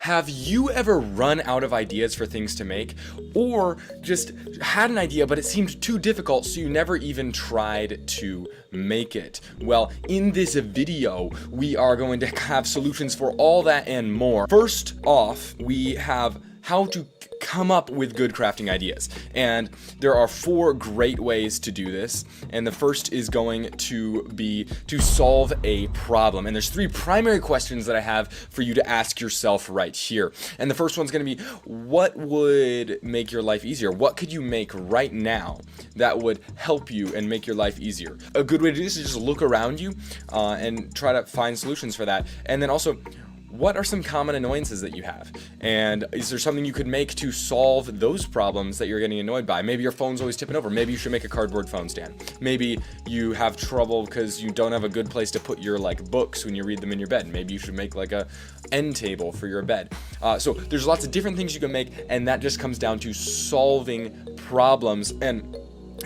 Have you ever run out of ideas for things to make, or just had an idea but it seemed too difficult so you never even tried to make it? Well, in this video, we are going to have solutions for all that and more. First off, we have how to come up with good crafting ideas, and there are 4 great ways to do this. And the first is going to be to solve a problem, and there's 3 primary questions that I have for you to ask yourself right here. And the first one's going to be, what would make your life easier? What could you make right now that would help you and make your life easier? A good way to do this is just look around you and try to find solutions for that. And then also, what are some common annoyances that you have? And is there something you could make to solve those problems that you're getting annoyed by? Maybe your phone's always tipping over. Maybe you should make a cardboard phone stand. Maybe you have trouble because you don't have a good place to put your books when you read them in your bed. Maybe you should make like a end table for your bed. So there's lots of different things you can make, and that just comes down to solving problems. And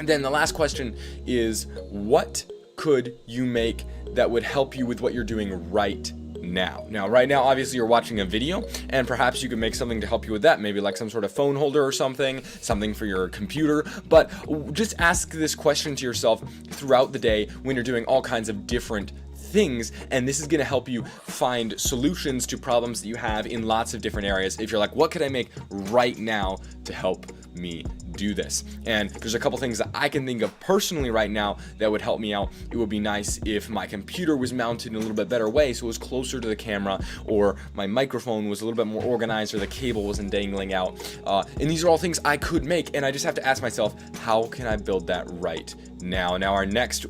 then the last question is, what could you make that would help you with what you're doing right now? Right now, obviously you're watching a video, and perhaps you can make something to help you with that, maybe like some sort of phone holder or something for your computer. But just ask this question to yourself throughout the day when you're doing all kinds of different things, and this is going to help you find solutions to problems that you have in lots of different areas. If you're like, what could I make right now to help me do this? And there's a couple things that I can think of personally right now that would help me out. It would be nice if my computer was mounted in a little bit better way, so it was closer to the camera, or my microphone was a little bit more organized, or the cable wasn't dangling out. And these are all things I could make, and I just have to ask myself, how can I build that right now? Now our next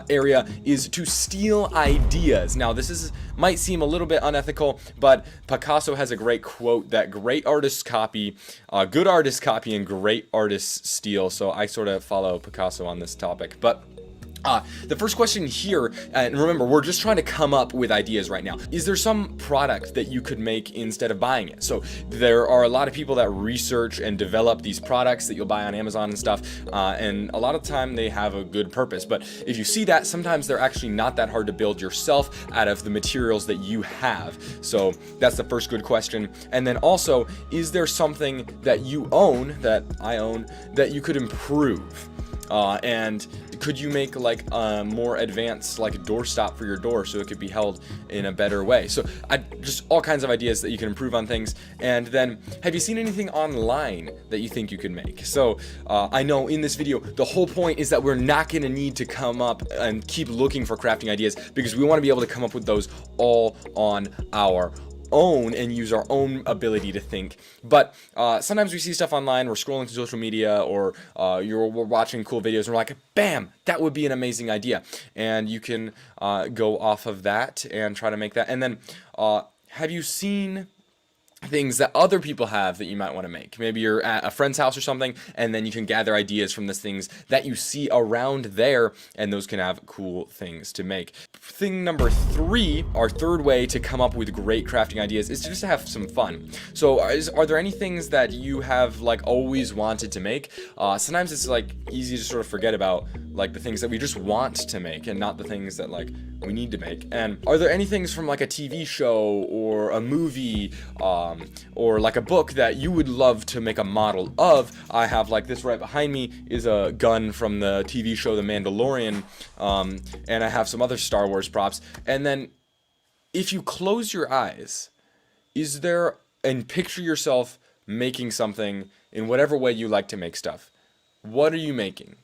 area is to steal ideas. Now this might seem a little bit unethical, but Picasso has a great quote that great artists copy, good artists copy, and great artists steal. So I sort of follow Picasso on this topic. But the first question here, and remember, we're just trying to come up with ideas right now. Is there some product that you could make instead of buying it? So there are a lot of people that research and develop these products that you'll buy on Amazon and stuff, and a lot of the time they have a good purpose. But if you see that, sometimes they're actually not that hard to build yourself out of the materials that you have. So that's the first good question. And then also, is there something that you own, that I own, that you could improve? And could you make like a more advanced doorstop for your door so it could be held in a better way? So just all kinds of ideas that you can improve on things. And then, have you seen anything online that you think you could make? So I know in this video, the whole point is that we're not going to need to come up and keep looking for crafting ideas, because we want to be able to come up with those all on our own and use our own ability to think. But sometimes we see stuff online, we're scrolling through social media, or we're watching cool videos, and we're like, bam, that would be an amazing idea. And you can go off of that and try to make that. And then have you seen things that other people have that you might want to make? Maybe you're at a friend's house or something, and then you can gather ideas from these things that you see around there, and those can have cool things to make. Thing number 3, our third way to come up with great crafting ideas, is to just have some fun. So are there any things that you have always wanted to make? Sometimes it's easy to sort of forget about the things that we just want to make, and not the things that we need to make. And are there any things from a TV show or a movie or a book that you would love to make a model of? I have this right behind me is a gun from the TV show The Mandalorian, and I have some other Star Wars props. And then if you close your eyes, and picture yourself making something in whatever way you like to make stuff, what are you making?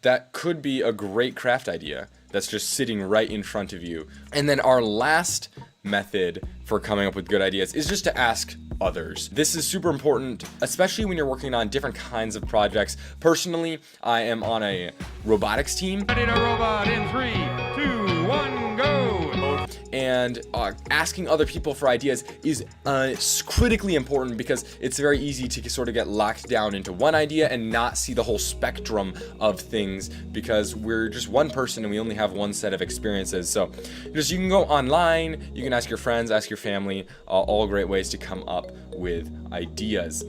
That could be a great craft idea that's just sitting right in front of you. And then our last method for coming up with good ideas is just to ask others. This is super important, especially when you're working on different kinds of projects. Personally, I am on a robotics team. Ready to robot in 3, 2, 1, go! And asking other people for ideas is critically important, because it's very easy to sort of get locked down into one idea and not see the whole spectrum of things, because we're just one person and we only have one set of experiences. So you can go online, you can ask your friends, ask your family, all great ways to come up with ideas.